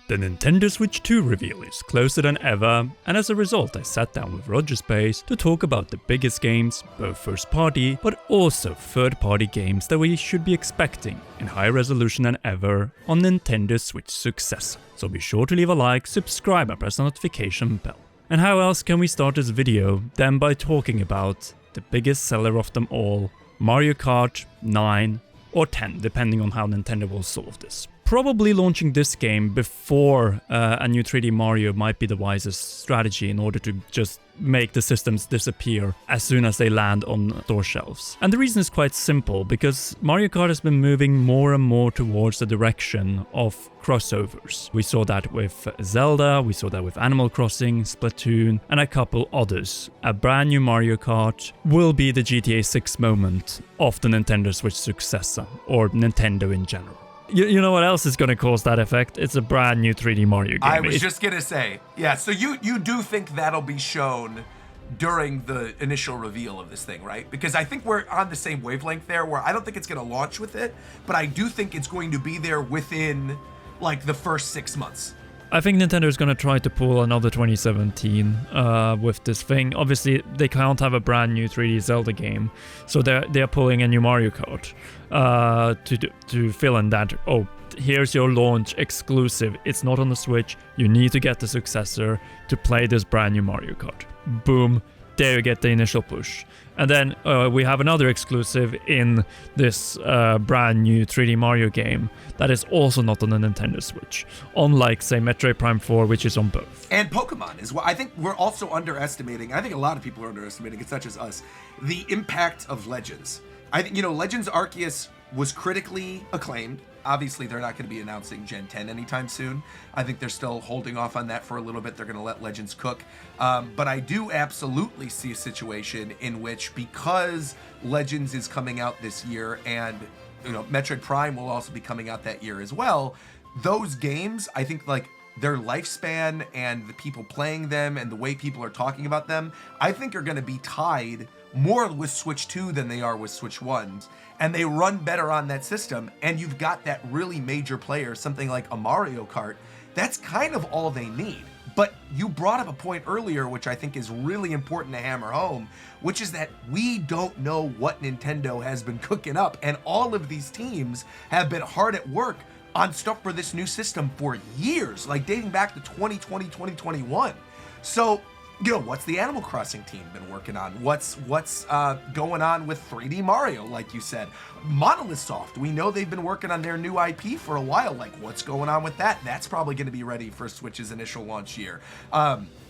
The Nintendo Switch 2 reveal is closer than ever, and as a result I sat down with Rogersbase to talk about the biggest games, both first party but also third party games that we should be expecting in higher resolution than ever on Nintendo Switch successor. So be sure to leave a like, subscribe and press the notification bell. And how else can we start this video than by talking about the biggest seller of them all, Mario Kart 9 or 10, depending on how Nintendo will solve this. Probably launching this game before a new 3D Mario might be the wisest strategy in order to just make the systems disappear as soon as they land on store shelves. And the reason is quite simple, because Mario Kart has been moving more and more towards the direction of crossovers. We saw that with Zelda, we saw that with Animal Crossing, Splatoon, and a couple others. A brand new Mario Kart will be the GTA 6 moment of the Nintendo Switch successor, or Nintendo in general. You know what else is going to cause that effect? It's a brand new 3D Mario game. I was just going to say, yeah, so you do think that'll be shown during the initial reveal of this thing, right? Because I think we're on the same wavelength there, where I don't think it's going to launch with it, but I do think it's going to be there within, like, the first 6 months. I think Nintendo is going to try to pull another 2017 with this thing. Obviously, they can't have a brand new 3D Zelda game, so they're pulling a new Mario Kart to fill in that. Oh, here's your launch exclusive. It's not on the Switch. You need to get the successor to play this brand new Mario Kart. Boom. There you get the initial push. And then we have another exclusive in this brand new 3D Mario game that is also not on the Nintendo Switch. Unlike, say, Metroid Prime 4, which is on both. And Pokemon is what I think we're also underestimating. I think a lot of people are underestimating, it's not just us, the impact of Legends. I think, Legends Arceus was critically acclaimed. Obviously, they're not going to be announcing Gen 10 anytime soon. I think they're still holding off on that for a little bit. They're going to let Legends cook. But I do absolutely see a situation in which, because Legends is coming out this year and, Metroid Prime will also be coming out that year as well, those games, I think, like, their lifespan and the people playing them and the way people are talking about them, I think are going to be tied more with Switch 2 than they are with Switch 1. And they run better on that system, and you've got that really major player, something like a Mario Kart. That's kind of all they need. But you brought up a point earlier, which I think is really important to hammer home, which is that we don't know what Nintendo has been cooking up, and all of these teams have been hard at work on stuff for this new system for years, like dating back to 2020, 2021. So, what's the Animal Crossing team been working on? What's going on with 3D Mario, like you said? Monolith Soft, we know they've been working on their new IP for a while. Like, what's going on with that? That's probably going to be ready for Switch's initial launch year.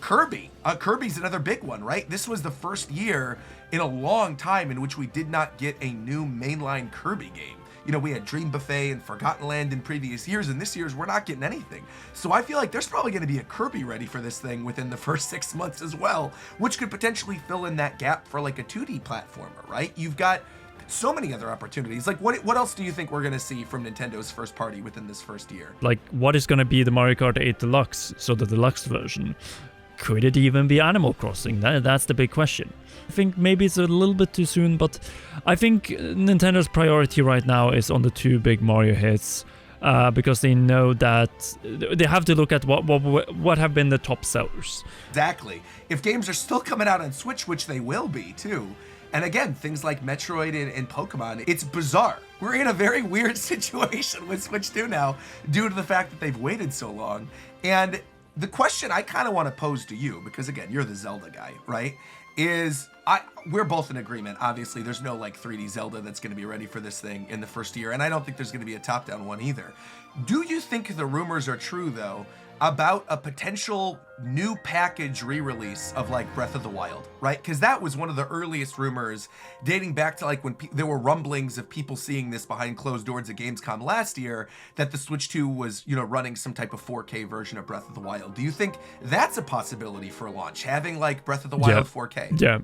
Kirby's another big one, right? This was the first year in a long time in which we did not get a new mainline Kirby game. We had Dream Buffet and Forgotten Land in previous years, and this year's we're not getting anything. So I feel like there's probably going to be a Kirby ready for this thing within the first 6 months as well, which could potentially fill in that gap for like a 2D platformer, right? You've got so many other opportunities. Like, what else do you think we're going to see from Nintendo's first party within this first year? Like, what is going to be the Mario Kart 8 Deluxe, so the deluxe version? Could it even be Animal Crossing? That's the big question. I think maybe it's a little bit too soon, but I think Nintendo's priority right now is on the two big Mario hits, because they know that they have to look at what have been the top sellers. Exactly. If games are still coming out on Switch, which they will be too, and again, things like Metroid and Pokemon, it's bizarre. We're in a very weird situation with Switch 2 now, due to the fact that they've waited so long. And the question I kind of want to pose to you, because again, you're the Zelda guy, right? We're both in agreement. Obviously, there's no like 3D Zelda that's going to be ready for this thing in the first year, and I don't think there's going to be a top-down one either. Do you think the rumors are true, though, about a potential new package re-release of like Breath of the Wild, right? Because that was one of the earliest rumors dating back to like when there were rumblings of people seeing this behind closed doors at Gamescom last year, that the Switch 2 was, running some type of 4K version of Breath of the Wild. Do you think that's a possibility for launch, having like Breath of the Wild 4K? Yeah.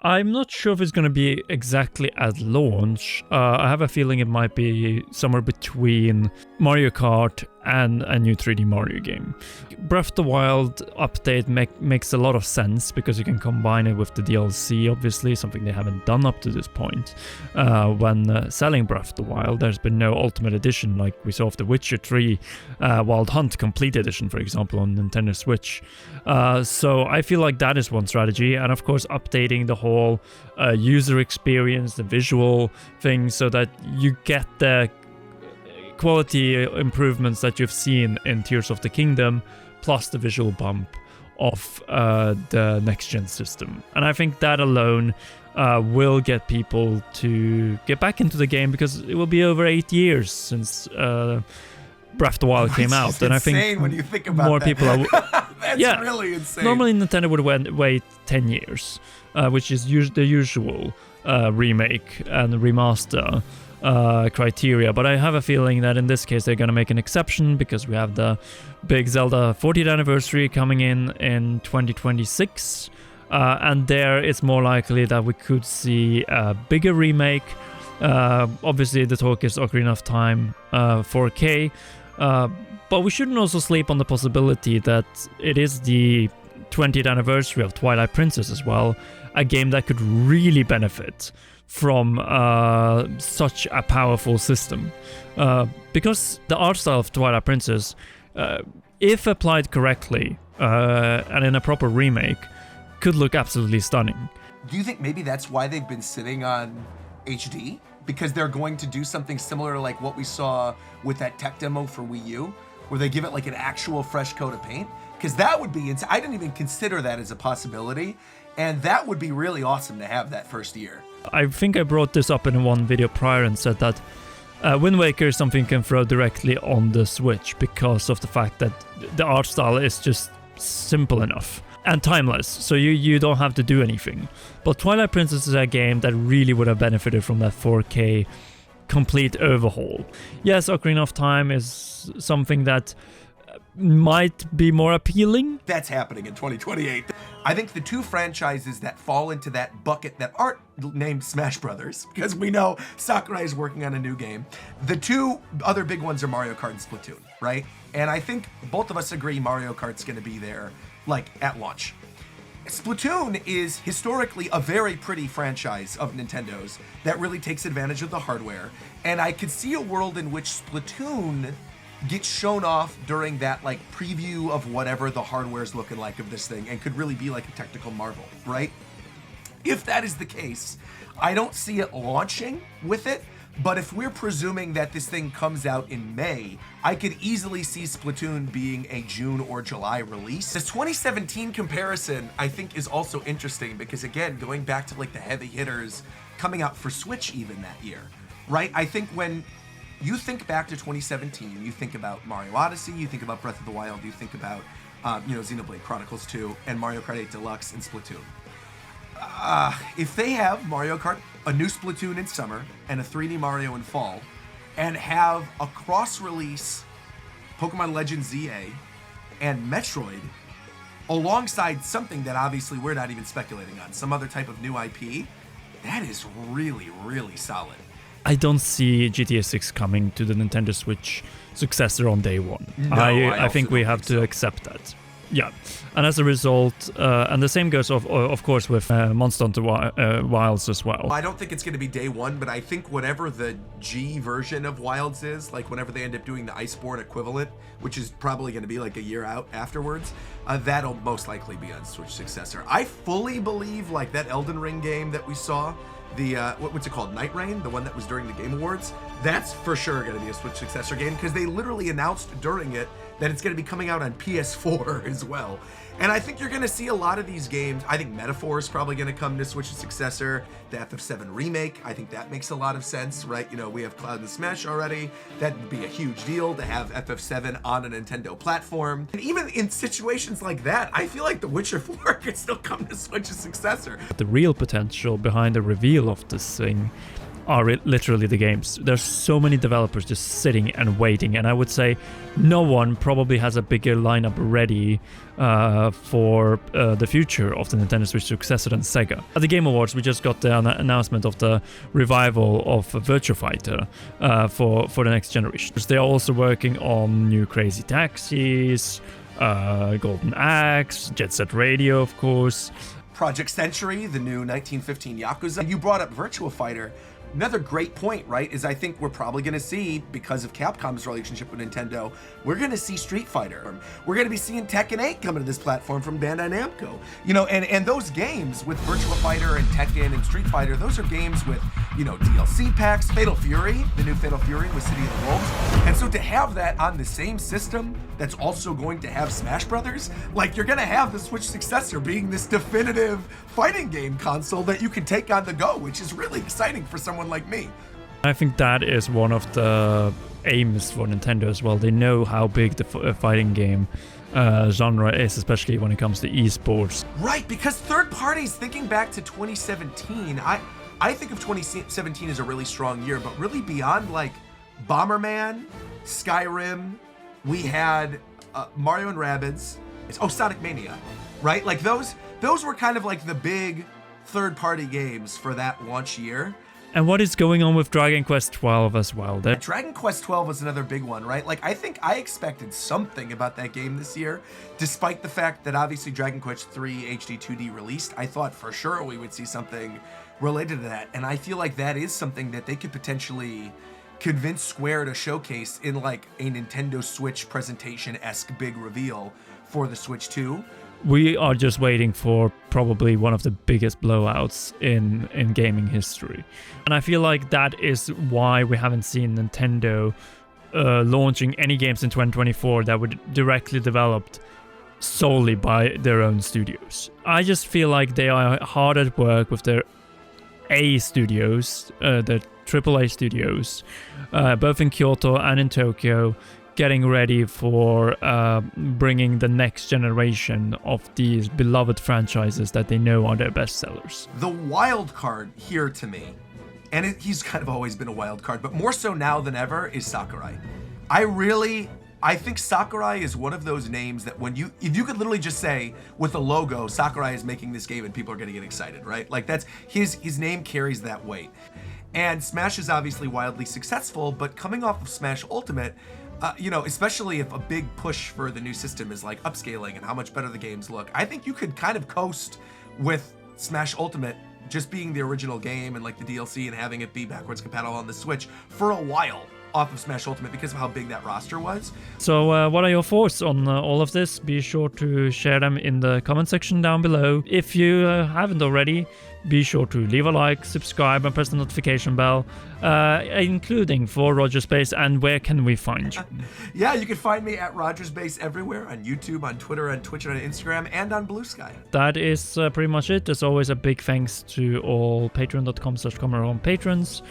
I'm not sure if it's going to be exactly at launch. I have a feeling it might be somewhere between Mario Kart and a new 3D Mario game. Breath of the Wild update makes a lot of sense because you can combine it with the DLC, obviously, something they haven't done up to this point. When selling Breath of the Wild, there's been no Ultimate Edition like we saw of The Witcher 3 Wild Hunt Complete Edition, for example, on Nintendo Switch. So I feel like that is one strategy, and of course updating the whole user experience, the visual things, so that you get the quality improvements that you've seen in Tears of the Kingdom, plus the visual bump of the next-gen system. And I think that alone will get people to get back into the game, because it will be over 8 years since Breath of the Wild came out. And I think when you think about more that. people are... That's really insane. Normally Nintendo would wait 10 years, which is the usual remake and remaster criteria, but I have a feeling that in this case they're going to make an exception, because we have the big Zelda 40th anniversary coming in 2026, and there it's more likely that we could see a bigger remake. Obviously the talk is Ocarina of Time 4K, but we shouldn't also sleep on the possibility that it is the 20th anniversary of Twilight Princess as well, a game that could really benefit from such a powerful system, because the art style of Twilight Princess, if applied correctly and in a proper remake, could look absolutely stunning. Do you think maybe that's why they've been sitting on HD? Because they're going to do something similar to like what we saw with that tech demo for Wii U, where they give it like an actual fresh coat of paint? Because that would be I didn't even consider that as a possibility, and that would be really awesome to have that first year. I think I brought this up in one video prior and said that Wind Waker is something you can throw directly on the Switch, because of the fact that the art style is just simple enough and timeless, so you don't have to do anything. But Twilight Princess is a game that really would have benefited from that 4K complete overhaul. Yes, Ocarina of Time is something that might be more appealing. That's happening in 2028. I think the two franchises that fall into that bucket that aren't named Smash Brothers, because we know Sakurai is working on a new game. The two other big ones are Mario Kart and Splatoon, right? And I think both of us agree Mario Kart's going to be there, like, at launch. Splatoon is historically a very pretty franchise of Nintendo's that really takes advantage of the hardware. And I could see a world in which Splatoon gets shown off during that like preview of whatever the hardware's looking like of this thing, and could really be like a technical marvel, right? If that is the case, I don't see it launching with it, but if we're presuming that this thing comes out in May, I could easily see Splatoon being a June or July release. This 2017 comparison, I think, is also interesting because, again, going back to like the heavy hitters coming out for Switch even that year, right? I think when you think back to 2017, you think about Mario Odyssey, you think about Breath of the Wild, you think about, Xenoblade Chronicles 2 and Mario Kart 8 Deluxe and Splatoon. If they have Mario Kart, a new Splatoon in summer, and a 3D Mario in fall, and have a cross-release Pokemon Legends ZA and Metroid alongside something that obviously we're not even speculating on, some other type of new IP, that is really, really solid. I don't see GTA 6 coming to the Nintendo Switch successor on day one. No, I think we have to accept that. Yeah, and as a result, and the same goes of course with Monster Hunter Wilds as well. I don't think it's going to be day one, but I think whatever the G version of Wilds is, like whenever they end up doing the Iceborne equivalent, which is probably going to be like a year out afterwards, that'll most likely be on Switch successor. I fully believe like that Elden Ring game that we saw, the what's it called, Night Rain, the one that was during the Game Awards, that's for sure going to be a Switch successor game, because they literally announced during it that it's going to be coming out on PS4 as well. And I think you're going to see a lot of these games. I think Metaphor is probably going to come to Switch's successor. The FF7 remake, I think that makes a lot of sense, right? You know, we have Cloud and Smash already. That would be a huge deal to have FF7 on a Nintendo platform. And even in situations like that, I feel like The Witcher 4 could still come to Switch's successor. The real potential behind the reveal of this thing are literally the games. There's so many developers just sitting and waiting, and I would say no one probably has a bigger lineup ready for the future of the Nintendo Switch successor than Sega. At the Game Awards, we just got the announcement of the revival of Virtua Fighter for the next generation. They are also working on new Crazy Taxis, Golden Axe, Jet Set Radio, of course. Project Century, the new 1915 Yakuza. You brought up Virtua Fighter. Another great point, right, is I think we're probably going to see, because of Capcom's relationship with Nintendo, we're going to see Street Fighter. We're going to be seeing Tekken 8 coming to this platform from Bandai Namco. You know, and those games with Virtua Fighter and Tekken and Street Fighter, those are games with, you know, DLC packs. Fatal Fury, the new Fatal Fury with City of the Wolves. And so to have that on the same system that's also going to have Smash Brothers, like you're going to have the Switch successor being this definitive fighting game console that you can take on the go, which is really exciting for someone like me. I think that is one of the aims for Nintendo as well. They know how big the fighting game genre is, especially when it comes to esports. Right, because third parties, thinking back to 2017, I think of 2017 as a really strong year, but really beyond like Bomberman, Skyrim, we had Mario and Rabbids, Sonic Mania, right? Like those were kind of like the big third-party games for that launch year. And what is going on with Dragon Quest XII as well? Dragon Quest XII was another big one, right? Like, I think I expected something about that game this year, despite the fact that obviously Dragon Quest III HD 2D released. I thought for sure we would see something related to that, and I feel like that is something that they could potentially convince Square to showcase in like a Nintendo Switch presentation-esque big reveal for the Switch 2. We are just waiting for probably one of the biggest blowouts in gaming history. And I feel like that is why we haven't seen Nintendo launching any games in 2024 that were directly developed solely by their own studios. I just feel like they are hard at work with their A studios, their AAA studios, both in Kyoto and in Tokyo, getting ready for bringing the next generation of these beloved franchises that they know are their best sellers. The wild card here to me, and he's kind of always been a wild card, but more so now than ever, is Sakurai. I think Sakurai is one of those names that if you could literally just say with a logo, Sakurai is making this game and people are going to get excited, right? Like that's his name carries that weight. And Smash is obviously wildly successful, but coming off of Smash Ultimate, you know, especially if a big push for the new system is like upscaling and how much better the games look, I think you could kind of coast with Smash Ultimate just being the original game and like the DLC and having it be backwards compatible on the Switch for a while off of Smash Ultimate because of how big that roster was. So what are your thoughts on all of this? Be sure to share them in the comment section down below. If you haven't already, be sure to leave a like, subscribe, and press the notification bell, including for Rogersbase. And where can we find you? Yeah, you can find me at Rogersbase everywhere, on YouTube, on Twitter, on Twitch, and on Instagram, and on Blue Sky. That is pretty much it. As always, a big thanks to all patreon.com/Comerhome patrons,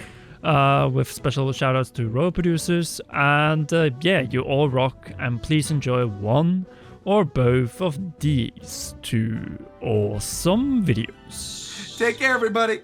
with special shoutouts to row producers. And yeah, you all rock, and please enjoy one or both of these two awesome videos. Take care, everybody.